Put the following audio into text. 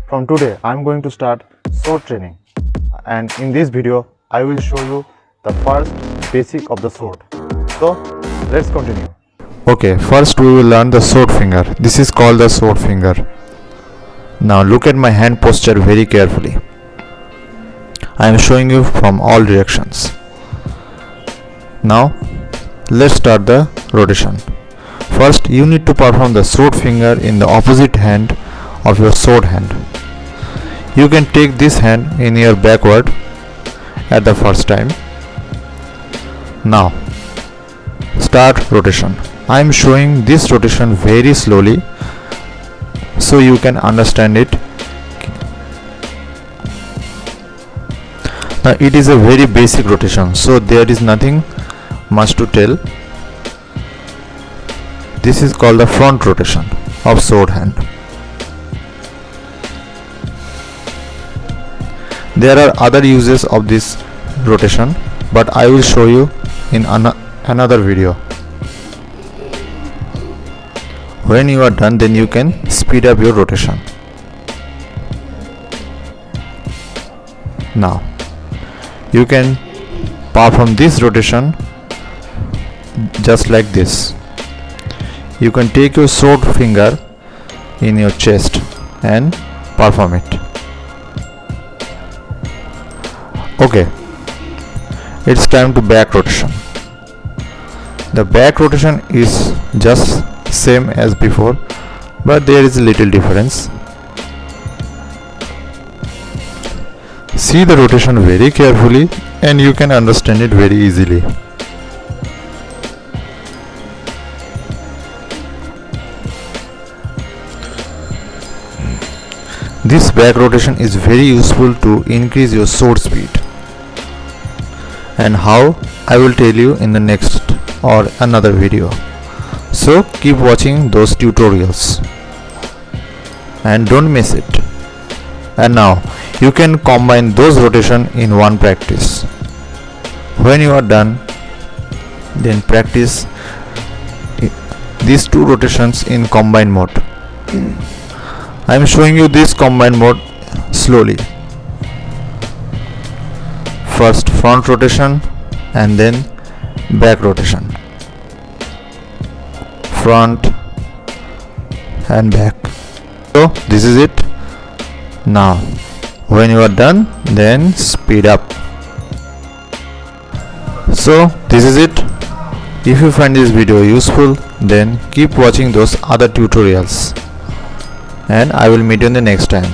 From today I am going to start sword training, and in this video I will show you the first basic of the sword. So let's continue. Okay, first we will learn the sword finger. This is called the sword finger. Now look at my hand posture very carefully. I am showing you from all directions. Now let's start the rotation. First you need to perform the sword finger in the opposite hand of your sword hand. You can take this hand in your backward at the first time. Now start rotation. I am showing this rotation very slowly so you can understand it. Now it is a very basic rotation, so there is nothing much to tell. This is called the front rotation of sword hand. There are other uses of this rotation, but I will show you in another video. When you are done, then you can speed up your rotation. Now you can perform this rotation just like this. You can take your sword finger in your chest and perform it. Okay, it's time to back rotation. The back rotation is just same as before, but there is a little difference. See the rotation very carefully and you can understand it very easily. This back rotation is very useful to increase your sword speed, and how I will tell you in the next or another video. So keep watching those tutorials and don't miss it. And now you can combine those rotation in one practice. When you are done, then practice these two rotations in combined mode. I am showing you this combined mode slowly. First front rotation and then back rotation. Front and back. So this is it. Now when you are done, then speed up. So this is it. If you find this video useful, then keep watching those other tutorials, and I will meet you in the next time.